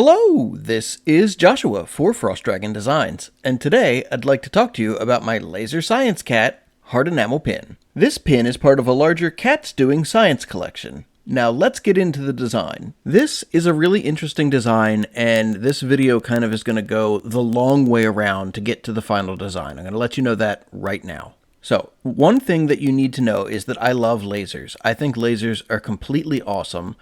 Hello, this is Joshua for Frost Dragon Designs, and today I'd like to talk to you about my Laser Science Cat Hard Enamel pin. This pin is part of a larger Cats Doing Science collection. Now let's get into the design. This is a really interesting design, and this video kind of is going to go the long way around to get to the final design. I'm going to let you know that right now. So, one thing that you need to know is that I love lasers. I think lasers are completely awesome,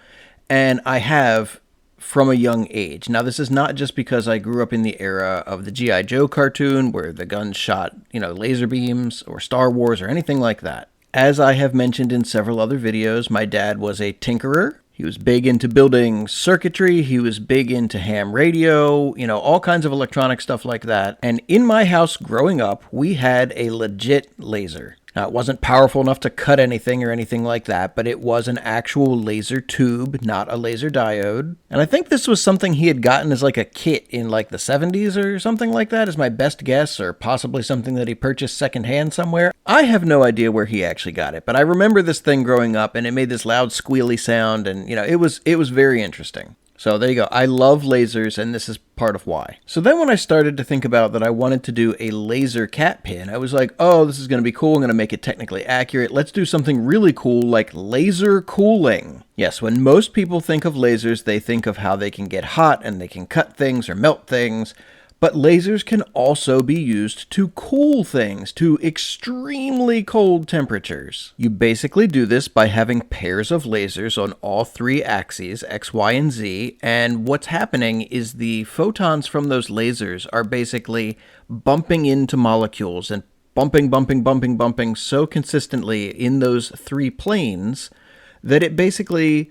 and I have from a young age. Now, this is not just because I grew up in the era of the G.I. Joe cartoon where the guns shot, laser beams, or Star Wars or anything like that. As I have mentioned in several other videos, my dad was a tinkerer. He was big into building circuitry. He was big into ham radio, all kinds of electronic stuff like that. And in my house growing up, we had a legit laser. Now, it wasn't powerful enough to cut anything or anything like that, but it was an actual laser tube, not a laser diode. And I think this was something he had gotten as like a kit in like the 70s or something like that, is my best guess, or possibly something that he purchased secondhand somewhere. I have no idea where he actually got it, but I remember this thing growing up, and it made this loud squealy sound, and it was very interesting. So there you go. I love lasers, and this is part of why. So then when I started to think about that I wanted to do a laser cat pin, I was like, oh, this is going to be cool. I'm going to make it technically accurate. Let's do something really cool like laser cooling. Yes, when most people think of lasers, they think of how they can get hot and they can cut things or melt things. But lasers can also be used to cool things to extremely cold temperatures. You basically do this by having pairs of lasers on all three axes, X, Y, and Z, and what's happening is the photons from those lasers are basically bumping into molecules and bumping so consistently in those three planes that it basically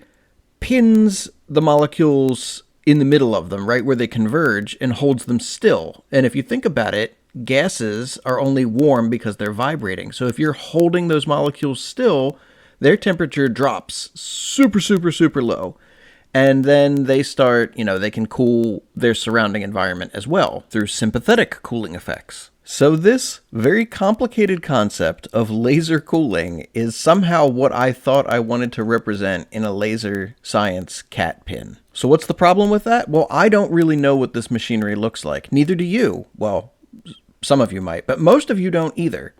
pins the molecules in the middle of them, right where they converge, and holds them still. And if you think about it, gases are only warm because they're vibrating. So if you're holding those molecules still, their temperature drops super low. And then they start, they can cool their surrounding environment as well through sympathetic cooling effects. So this very complicated concept of laser cooling is somehow what I thought I wanted to represent in a laser science cat pin. So what's the problem with that? Well, I don't really know what this machinery looks like. Neither do you. Well, some of you might, but most of you don't either.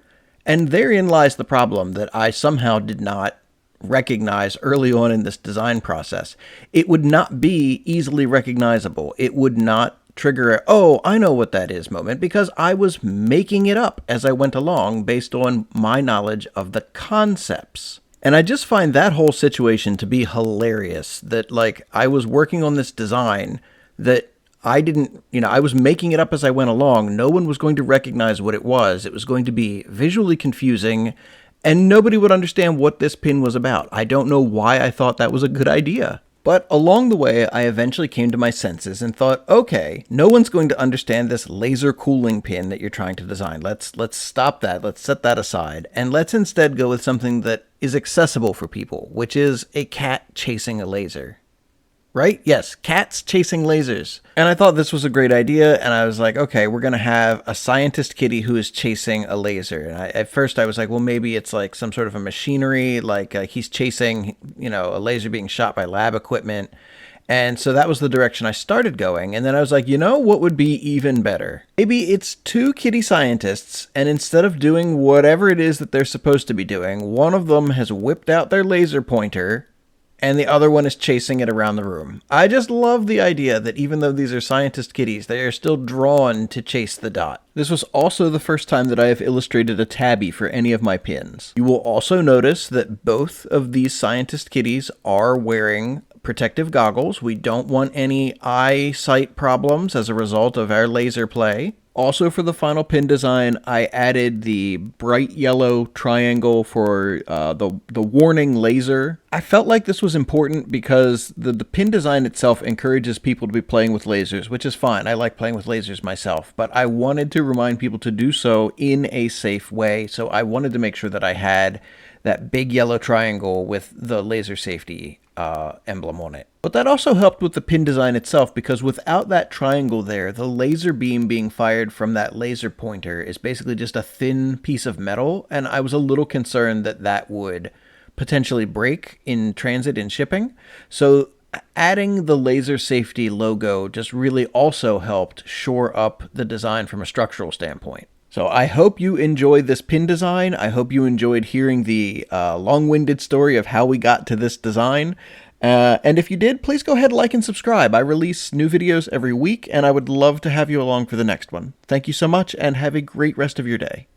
And therein lies the problem that I somehow did not recognize early on in this design process. It would not be easily recognizable. It would not trigger a, oh, I know what that is moment, because I was making it up as I went along based on my knowledge of the concepts. And I just find that whole situation to be hilarious, that I was working on this design that I didn't, I was making it up as I went along. No one was going to recognize what it was. It was going to be visually confusing, and nobody would understand what this pin was about. I don't know why I thought that was a good idea. But along the way, I eventually came to my senses and thought, okay, no one's going to understand this laser cooling pin that you're trying to design. Let's stop that. Let's set that aside. And let's instead go with something that is accessible for people, which is a cat chasing a laser. Right? Yes, cats chasing lasers. And I thought this was a great idea, and I was like, okay, we're going to have a scientist kitty who is chasing a laser. And at first I was like, well, maybe it's like some sort of a machinery, like he's chasing, a laser being shot by lab equipment. And so that was the direction I started going. And then I was like, what would be even better? Maybe it's two kitty scientists, and instead of doing whatever it is that they're supposed to be doing, one of them has whipped out their laser pointer, and the other one is chasing it around the room. I just love the idea that even though these are scientist kitties, they are still drawn to chase the dot. This was also the first time that I have illustrated a tabby for any of my pins. You will also notice that both of these scientist kitties are wearing protective goggles. We don't want any eyesight problems as a result of our laser play. Also, for the final pin design, I added the bright yellow triangle for the warning laser. I felt like this was important because the pin design itself encourages people to be playing with lasers, which is fine. I like playing with lasers myself, but I wanted to remind people to do so in a safe way. So I wanted to make sure that I had that big yellow triangle with the laser safety emblem on it. But that also helped with the pin design itself, because without that triangle there, the laser beam being fired from that laser pointer is basically just a thin piece of metal, and I was a little concerned that that would potentially break in transit and shipping. So adding the laser safety logo just really also helped shore up the design from a structural standpoint. So I hope you enjoyed this pin design. I hope you enjoyed hearing the long-winded story of how we got to this design. And if you did, please go ahead, like, and subscribe. I release new videos every week, and I would love to have you along for the next one. Thank you so much, and have a great rest of your day.